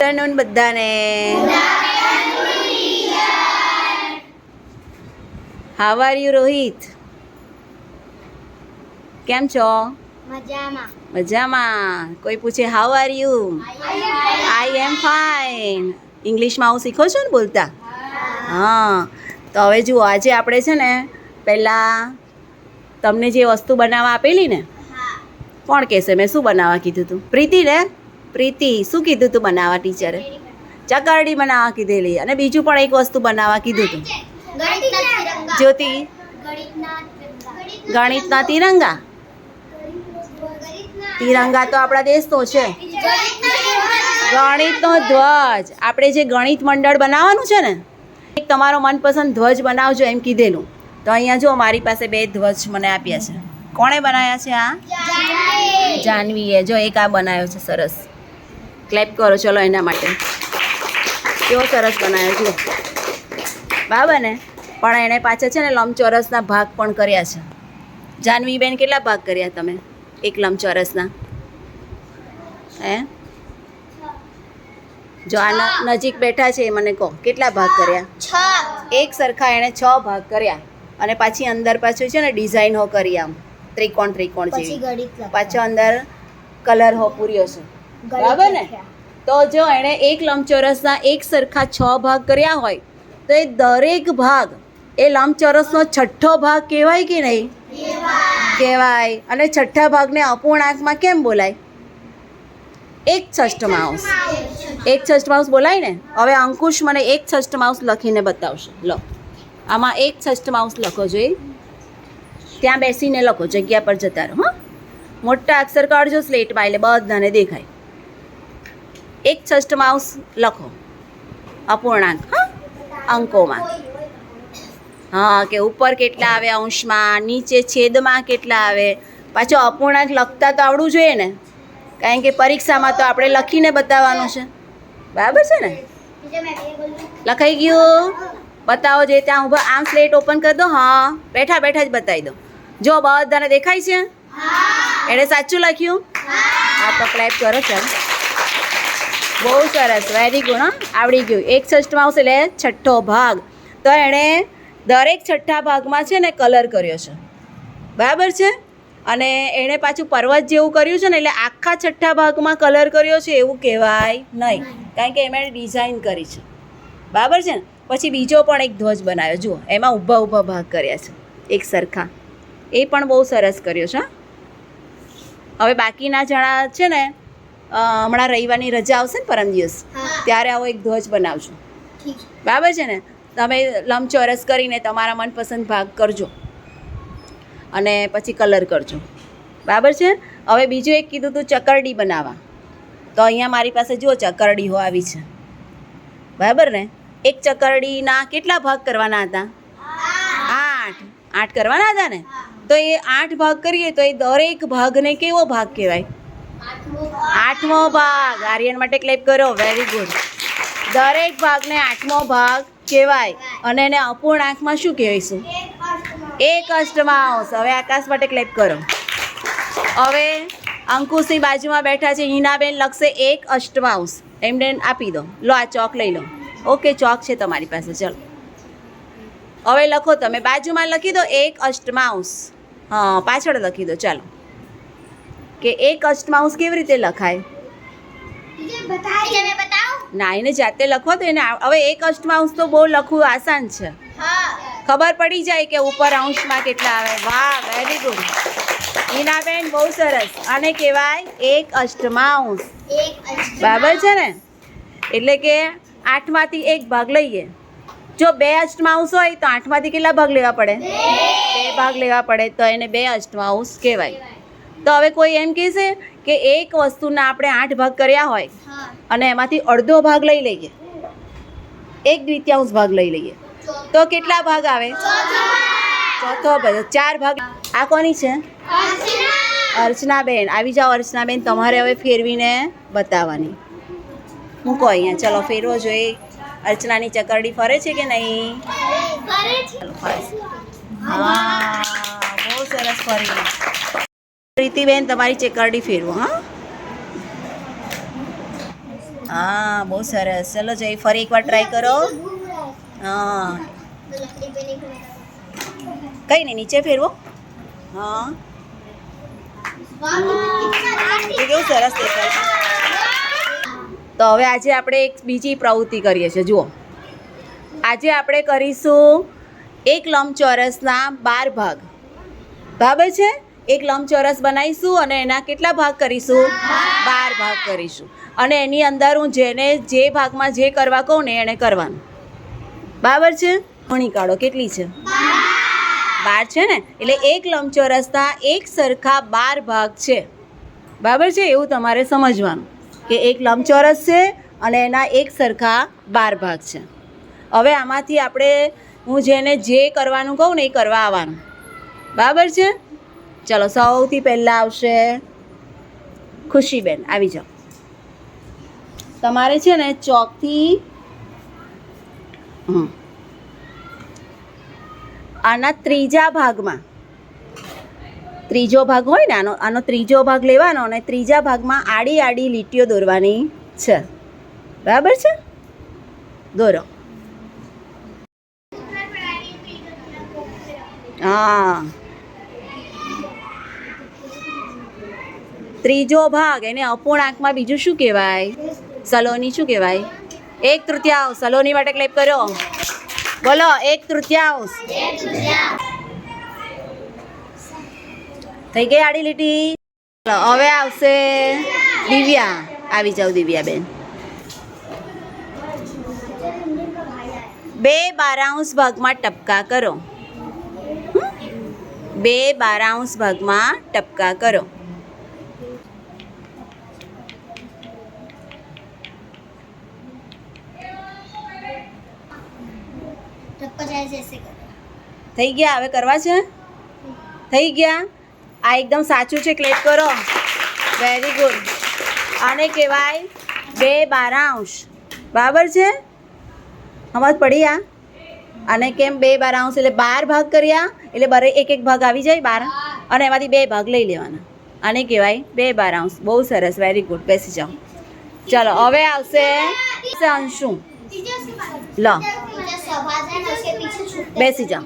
Afternoon બધાને. How are you Rohit? કેમ છો? મજામાં. મજામાં. કોઈ પૂછે how are you? I am fine. ઇંગ્લિશમાં આવું શીખો છો ને બોલતા? હા. તો હવે જુઓ, આજે આપણે છે ને પહેલાં તમને જે વસ્તુ બનાવવા આપેલી ને, કોણ કહેશે મેં શું બનાવવા કીધું હતું? પ્રીતિ ને? પ્રીતિ શું કીધું હતું બનાવવા ટીચરે? ચકરડી બનાવવા કીધેલી. અને બીજું પણ એક વસ્તુ બનાવવા કીધું હતું. જ્યોતિ? ગણિતના તિરંગા. તિરંગા તો આપણા દેશનો છે. ગણિતનો ધ્વજ. આપણે જે ગણિત મંડળ બનાવવાનું છે ને, એક તમારો મનપસંદ ધ્વજ બનાવજો એમ કીધેલું. તો અહીંયા જો મારી પાસે 2 ધ્વજ મને આપ્યા છે. કોણે બનાવ્યા છે આ? જાનવીએ. જો એક આ બનાવ્યો છે સરસ. ક્લેપ કરો ચલો એના માટે. કેવો સરસ બનાવ્યો જુઓ. બરાબર ને? પણ એણે પાછા છે ને લંબચોરસના ભાગ પણ કર્યા છે. જાનવીબેન કેટલા ભાગ કર્યા તમે એક લંબચોરસના? હે? જો આ નજીક બેઠા છે એ મને કહો કેટલા ભાગ કર્યા? 6. એક સરખા એણે 6 ભાગ કર્યા. અને પાછી અંદર પાછું છે ને ડિઝાઇન હો કરી આમ ત્રિકોણ જેવી. પાછો અંદર કલર હો પૂર્યો છે. બરાબર ને? તો જો એણે એક લંબચોરસના એક સરખા 6 ભાગ કર્યા હોય તો એ દરેક ભાગ એ લંબચોરસનો 6થો ભાગ કહેવાય કે નહીં? કહેવાય. અને 6થા ભાગને અપૂર્ણાંકમાં કેમ બોલાય? એક છઠ્ઠાંશ. એક છઠ્ઠાંશ બોલાય ને. હવે અંકુશ મને એક છઠ્ઠાંશ લખીને બતાવશે. લો, આમાં એક છઠ્ઠાંશ લખો જોઈએ. ત્યાં બેસીને લખો, જગ્યા પર જતા રહો. હા, મોટા અક્ષર કાઢજો સ્લેટમાં એટલે બધાને દેખાય. એક છઠ્ઠાંશ લખો અપૂર્ણાંક. હા, અંકોમાં. હા, કે ઉપર કેટલા આવે અંશમાં, નીચે છેદમાં કેટલા આવે. પાછો અપૂર્ણાંક લખતા તો આવડવું જોઈએ ને, કારણ કે પરીક્ષામાં તો આપણે લખીને બતાવવાનું છે. બરાબર છે ને? લખાઈ ગયું? બતાવો જે ત્યાં ઊભા. આમ સ્લેટ ઓપન કરી દો. હા, બેઠા બેઠા જ બતાવી દો. જો બધાને દેખાય છે? એણે સાચું લખ્યું? હા, તો ક્લેપ કરો. ચાલો, બહુ સરસ, વેરી ગુડ. હા, આવડી ગયું. એક છઠ્ઠાંશ એટલે 6થો ભાગ. તો એણે દરેક 6થા ભાગમાં છે ને કલર કર્યો છે. બરાબર છે? અને એણે પાછું પર્વત જેવું કર્યું છે ને, એટલે આખા 6થા ભાગમાં કલર કર્યો છે એવું કહેવાય નહીં, કારણ કે એમણે ડિઝાઇન કરી છે. બરાબર છે ને? પછી બીજો પણ એક ધ્વજ બનાવ્યો. જુઓ, એમાં ઊભા ઊભા ભાગ કર્યા છે એક સરખા. એ પણ બહુ સરસ કર્યો છે. હવે બાકીના જણા છે ને, હમણાં રવિવારની રજા આવશે ને પરમ દિવસ, ત્યારે આવો એક ધ્વજ બનાવજો. બરાબર છે ને? તમે લંબચોરસ કરીને તમારા મનપસંદ ભાગ કરજો અને પછી કલર કરજો. બરાબર છે? હવે બીજું એક કીધું હતું ચકરડી બનાવવા. તો અહીંયા મારી પાસે જુઓ ચકરડી હો આવી છે. બરાબર ને? એક ચકરડીના કેટલા ભાગ કરવાના હતા? 8. 8 કરવાના હતા ને? તો એ 8 ભાગ કરીએ તો એ દરેક ભાગને કેવો ભાગ કહેવાય? 8મો ભાગ. આર્યન માટે ક્લેપ કરો. Very good. દરેક ભાગને 8મો ભાગ કહેવાય. અને એને અપૂર્ણાંકમાં શું કહેવાયશું? એક અષ્ટમાંશ. હવે આકાશ માટે ક્લેપ કરો. હવે અંકુશની બાજુમાં બેઠા છે હિનાબેન, લખશે એક અષ્ટમાંશ. એમને આપી દો. લો, આ ચોક લઈ લો. ઓકે, ચોક છે તમારી પાસે. ચલો, હવે લખો. તમે બાજુમાં લખી દો એક અષ્ટમાંશ. હા, પાછળ લખી દો. ચાલો, કે એક અષ્ટમાંશ કેવી રીતે લખાય? ના, એને જાતે લખો તો એને. હવે એક અષ્ટમાંશ તો બહુ લખવું આસાન છે. ખબર પડી જાય કે ઉપર અંશમાં કેટલા આવે. વાહ, વેરી ગુડ હિનાબેન, બહુ સરસ. આને કહેવાય એક અષ્ટમાંશ. બરાબર છે ને? એટલે કે 8માંથી 1 ભાગ લઈએ. જો 2 અષ્ટમાંશ હોય તો 8માંથી કેટલા ભાગ લેવા પડે? 2 ભાગ લેવા પડે. તો એને 2 અષ્ટમાંશ કહેવાય. તો હવે કોઈ એમ કહેશે કે એક વસ્તુના આપણે 8 ભાગ કર્યા હોય અને એમાંથી અડધો ભાગ લઈ લઈએ, 1/3 ભાગ લઈ લઈએ, તો કેટલા ભાગ આવે? ચોથો ભાગ. 4 ભાગ. આ કોની છે? અર્ચનાબેન. આવી જાઓ અર્ચનાબેન, તમારે હવે ફેરવીને બતાવવાની. મૂકો અહીંયા. ચલો, ફેરવો જોઈએ. અર્ચનાની ચકરડી ફરે છે કે નહીં? હા, બહુ સરસ ફરી. પ્રીતિબેન, તમારી ચકરડી ફેરવો. હા, હા બહુ સરસ. ચલો જઈ ફરી એકવાર ટ્રાય કરો. હા કઈ નહીં, નીચે ફેરવો. હા એ કેવું સરસ દેખાય છે. તો હવે આજે આપણે એક બીજી પ્રવૃત્તિ કરીએ છીએ. જુઓ, આજે આપણે કરીશું એક લંબચોરસના 12 ભાગ. બરાબર છે? એક લંબચોરસ બનાવીશું અને એના કેટલા ભાગ કરીશું? 12 ભાગ કરીશું. અને એની અંદર હું જેને જે ભાગમાં જે કરવા કહું ને એણે કરવાનું. બરાબર છે? ગણી કાઢો કેટલી છે? 12 છે ને? એટલે એક લંબચોરસના એક સરખા 12 ભાગ છે. બરાબર છે? એવું તમારે સમજવાનું કે એક લંબચોરસ છે અને એના એક સરખા 12 ભાગ છે. હવે આમાંથી આપણે હું જેને જે કરવાનું કહું ને એ કરવા આવવાનું. બરાબર છે? ચલો સૌથી પહેલાં આવશે ખુશીબેન. આવી જાઓ. તમારે છે ને ચોકથી આના ત્રીજા ભાગમાં, ત્રીજો ભાગ હોય ને આનો ત્રીજો ભાગ લેવાનો અને ત્રીજા ભાગમાં આડી આડી લીટીઓ દોરવાની છે. બરાબર છે? દોરો. હા ત્રીજો ભાગ એને અપૂર્ણાંકમાં બીજું શું કહેવાય? સલોની શું કહેવાય? 1/3. સલોની માટે ક્લેપ કરો. બોલો 1/3. થઈ ગઈ આડી લીટી. ચલો હવે આવશે દિવ્યા. આવી જાઓ દિવ્યાબેન. 2/12 ભાગમાં ટપકા કરો. 2/12 ભાગમાં ટપકા કરો. થઈ ગયા? હવે કરવા છે? થઈ ગયા? આ એકદમ સાચું છે. ક્લેપ કરો. Very good. આને કહેવાય 2/12. બરાબર છે? સમજ પડી? આને કેમ 2/12? એટલે 12 ભાગ કર્યા એટલે બારે એક એક ભાગ આવી જાય 12 અને એમાંથી 2 ભાગ લઈ લેવાના. આને કહેવાય 2/12. બહુ સરસ. Very good. બેસી જાઓ. ચલો હવે આવશે અંશુ. લો બેસી જાઓ.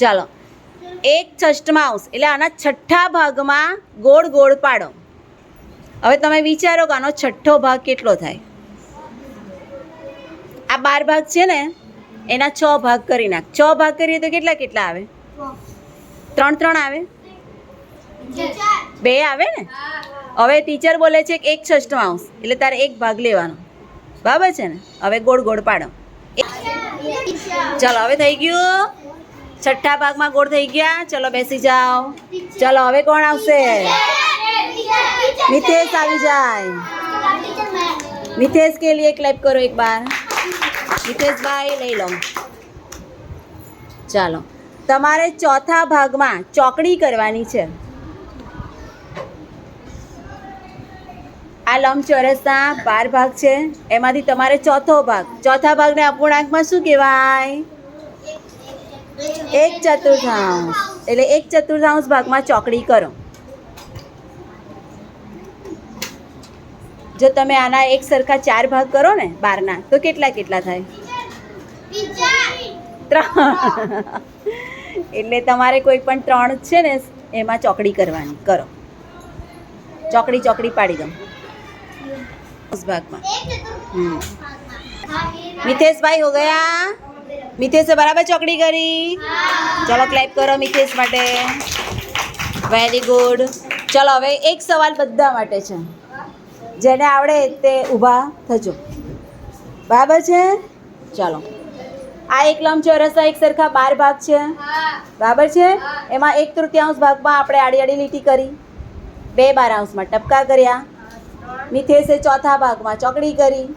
ચાલો 1/6 એટલે આના છઠ્ઠા ભાગમાં ગોળ ગોળ પાડો. હવે તમે વિચારો કે આનો છઠ્ઠો ભાગ કેટલો થાય? આ 12 ભાગ છે ને એના 6 ભાગ કરી નાખ. 6 ભાગ કરીએ તો કેટલા કેટલા આવે? 3 આવે? 2 આવે ને? હવે ટીચર બોલે છે કે 1/6 એટલે તારે એક ભાગ લેવાનો. બરાબર છે ને? હવે ગોળ ગોળ પાડો. ચલો હવે થઈ ગયું. છઠ્ઠા ભાગમાં ગોળ થઈ ગયા. ચલો બેસી જાઓ. ચલો હવે કોણ આવશે? મિતેશ આવી જાય. मिथेश के लिए क्लैप करो एक बार. मिथेश भाई લઈ લો. ચાલો તમારે ચોથા ભાગમાં ચોકડી કરવાની છે. આ લંબચોરસના 12 ભાગ છે એમાંથી તમારે ચોથો ભાગ, ચોથા ભાગને અપૂર્ણાંકમાં શું કહેવાય? 1/4. એટલે 1/4 ભાગમાં ચોકડી કરો. જો તમે આના એક સરખા 4 ભાગ કરો ને 12ના તો કેટલા કેટલા થાય? 3. એટલે તમારે કોઈ પણ 3 છે ને એમાં ચોકડી કરવાની. કરો ચોકડી ચોકડી પાડી દો उस भाग में. मिथेश भाई हो गया? मिथेश से बराबर चौकड़ी करी? चलो क्लैप करो मिथेश માટે. Very good. ચલો હવે એક સવાલ બધા માટે છે. જેને આવડે તે ઊભા થજો. બરાબર છે? ચાલો આ એક લંબચોરસના એક સરખા 12 ભાગ છે. બરાબર છે? એમાં 1/3 ભાગમાં આપણે આડી આડી લીટી કરી, 2/12માં ટપકા કર્યા. મિથેશે ચોથા ભાગમાં ચોકડી કરી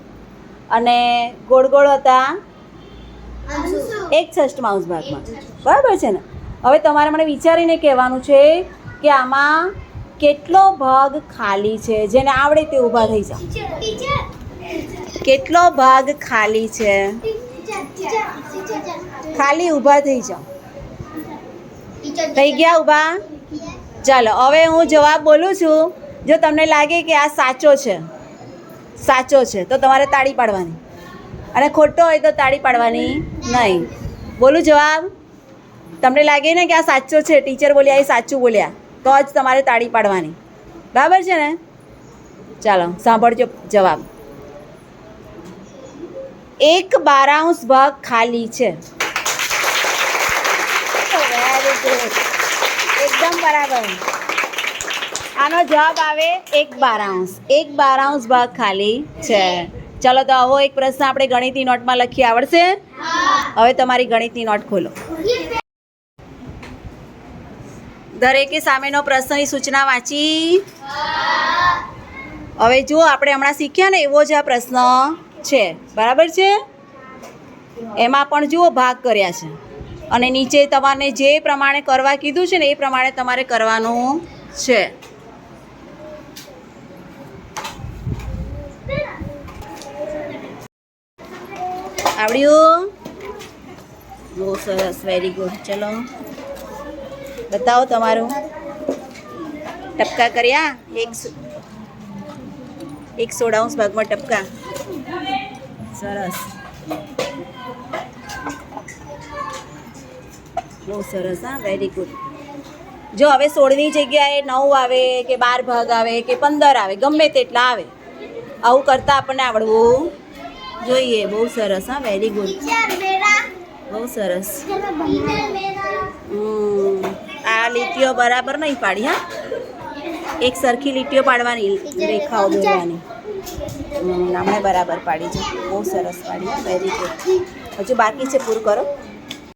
અને ગોળ ગોળ હતા 1/6 ભાગમાં. બરાબર છે ને? હવે તમારે મને વિચારીને કહેવાનું છે કે આમાં કેટલો ભાગ ખાલી છે. જેને આવડે તે ઊભા થઈ જાઓ. કેટલો ભાગ ખાલી છે? ખાલી ઊભા થઈ જાઓ. થઈ ગયા ઊભા? ચાલો હવે હું જવાબ બોલું છું. જો તમને લાગે કે આ સાચો છે સાચો છે તો તમારે તાળી પાડવાની, અને ખોટો હોય તો તાળી પાડવાની નહીં. બોલું જવાબ? તમને લાગે ને કે આ સાચો છે, ટીચર બોલ્યા એ સાચું બોલ્યા, તો જ તમારે તાળી પાડવાની. બરાબર છે ને? ચાલો સાંભળજો જવાબ. 1/12 ભાગ ખાલી છે. વેરી ગુડ, એકદમ બરાબર. આનો જવાબ આવે 1/12. 1/12 ભાગ ખાલી છે. ચાલો તો આવો એક પ્રશ્ન આપણે ગણિતની નોટમાં લખી. આવડશે? હવે તમારી ગણિતની નોટ ખોલો. દરેકે સામેનો પ્રશ્નની સૂચના વાંચી? હવે જુઓ, આપણે હમણાં શીખ્યા ને એવો જ આ પ્રશ્ન છે. બરાબર છે? એમાં પણ જુઓ ભાગ કર્યા છે, અને નીચે તમારે જે પ્રમાણે કરવા કીધું છે ને એ પ્રમાણે તમારે કરવાનું છે. આવડ્યું? બહુ સરસ, વેરી ગુડ. ચલો બતાવો તમારું. ટપકા કર્યા? 1/16 ભાગમાં ટપકા. સરસ, બહુ સરસ. હા, વેરી ગુડ. જો હવે 16ની જગ્યાએ 9 આવે કે 12 ભાગ આવે કે 15 આવે, ગમે તેટલા આવે, આવું કરતાં આપણને આવડવું જોઈએ. બહુ સરસ. હા, વેરી ગુડ, બહુ સરસ. આ લીટીઓ બરાબર નહીં પાડી. હા, એક સરખી લીટીઓ પાડવાની, રેખાઓ દોરવાની. હમણાં બરાબર પાડી છે. બહુ સરસ પાડી. Very good. હજુ બાકી છે, પૂરું કરો.